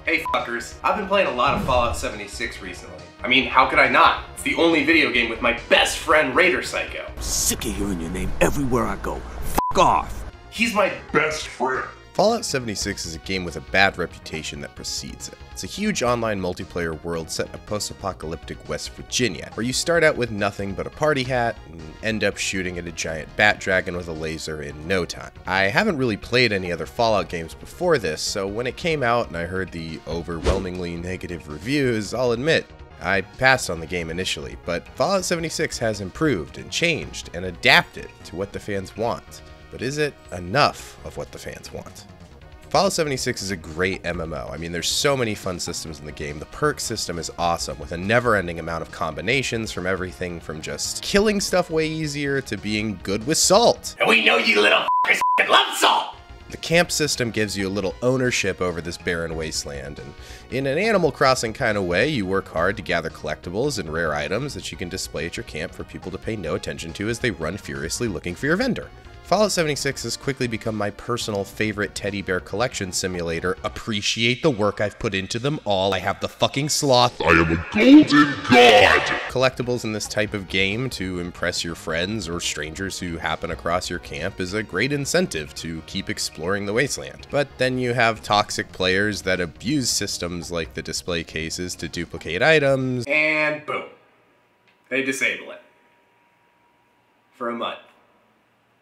Hey fuckers, I've been playing a lot of Fallout 76 recently. I mean, how could I not? It's the only video game with my best friend Raider Psycho. I'm sick of hearing your name everywhere I go. Fuck off! He's my best friend. Fallout 76 is a game with a bad reputation that precedes it. It's a huge online multiplayer world set in a post-apocalyptic West Virginia, where you start out with nothing but a party hat and end up shooting at a giant bat dragon with a laser in no time. I haven't really played any other Fallout games before this, so when it came out and I heard the overwhelmingly negative reviews, I'll admit, I passed on the game initially, but Fallout 76 has improved and changed and adapted to what the fans want. But is it enough of what the fans want? Fallout 76 is a great MMO. I mean, there's so many fun systems in the game. The perk system is awesome, with a never-ending amount of combinations from everything from just killing stuff way easier to being good with salt. And we know you little fuckers love salt! The camp system gives you a little ownership over this barren wasteland, and in an Animal Crossing kind of way, you work hard to gather collectibles and rare items that you can display at your camp for people to pay no attention to as they run furiously looking for your vendor. Fallout 76 has quickly become my personal favorite teddy bear collection simulator. Appreciate the work I've put into them all. I have the fucking sloth. I am a golden god! Collectibles in this type of game to impress your friends or strangers who happen across your camp is a great incentive to keep exploring the wasteland. But then you have toxic players that abuse systems like the display cases to duplicate items. And boom. They disable it. For a month.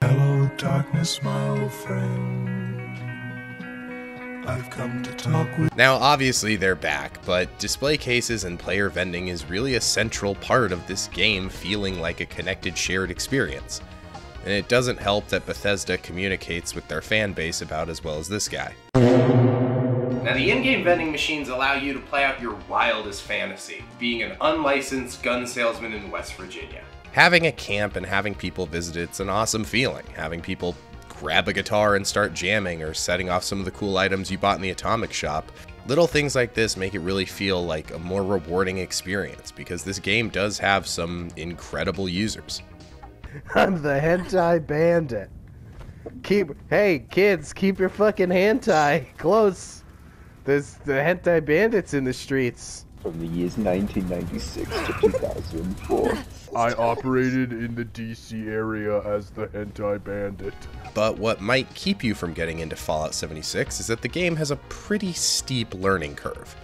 Hello, darkness, my old friend. I've come to talk with. Now, obviously, they're back, but display cases and player vending is really a central part of this game feeling like a connected, shared experience. And it doesn't help that Bethesda communicates with their fan base about as well as this guy. Now, the in-game vending machines allow you to play out your wildest fantasy, being an unlicensed gun salesman in West Virginia. Having a camp and having people visit it's an awesome feeling. Having people grab a guitar and start jamming or setting off some of the cool items you bought in the atomic shop. Little things like this make it really feel like a more rewarding experience because this game does have some incredible users. I'm the hentai bandit. Hey kids, keep your fucking hentai close. There's the hentai bandits in the streets. From the years 1996 to 2004. I operated in the DC area as the hentai bandit. But what might keep you from getting into Fallout 76 is that the game has a pretty steep learning curve.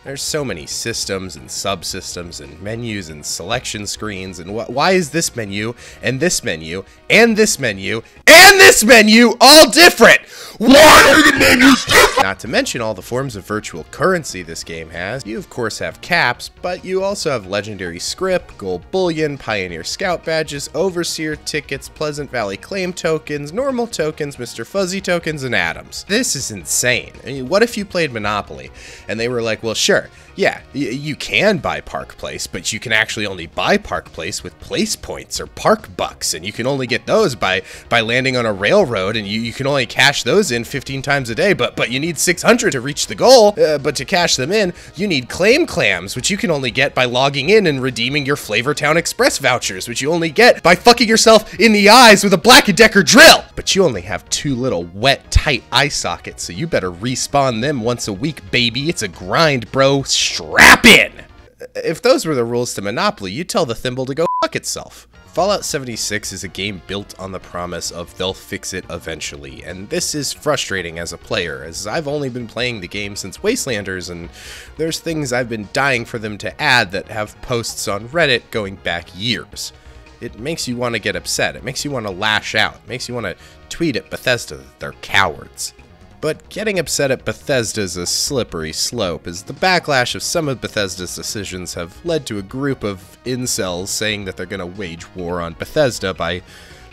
There's so many systems and subsystems and menus and selection screens and why is this menu and this menu and this menu and this menu all different? Why are the menus different? Not to mention all the forms of virtual currency this game has. You of course have caps, but you also have legendary script, gold bullion, pioneer scout badges, overseer tickets, Pleasant Valley claim tokens, normal tokens, Mr. Fuzzy tokens, and atoms. This is insane. I mean, what if you played Monopoly and they were like, well, sure, yeah, you can buy Park Place, but you can actually only buy Park Place with place points or park bucks, and you can only get those by landing on a railroad, and you can only cash those in 15 times a day, but you need 600 to reach the goal, but to cash them in, you need claim clams, which you can only get by logging in and redeeming your Flavortown Express vouchers, which you only get by fucking yourself in the eyes with a Black & Decker drill! But you only have 2 little wet, tight eye sockets, so you better respawn them once a week, baby. It's a grind, bro. Strap in! If those were the rules to Monopoly, you'd tell the thimble to go fuck itself. Fallout 76 is a game built on the promise of they'll fix it eventually, and this is frustrating as a player, as I've only been playing the game since Wastelanders, and there's things I've been dying for them to add that have posts on Reddit going back years. It makes you want to get upset, it makes you want to lash out, it makes you want to tweet at Bethesda that they're cowards. But getting upset at Bethesda is a slippery slope, as the backlash of some of Bethesda's decisions have led to a group of incels saying that they're going to wage war on Bethesda by,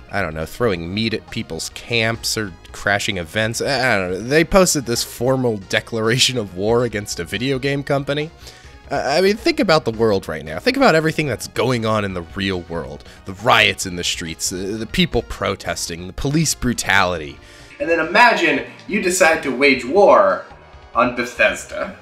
I don't know, throwing meat at people's camps or crashing events. I don't know. They posted this formal declaration of war against a video game company. I mean, think about the world right now. Think about everything that's going on in the real world. The riots in the streets, the people protesting, the police brutality. And then imagine you decide to wage war on Bethesda.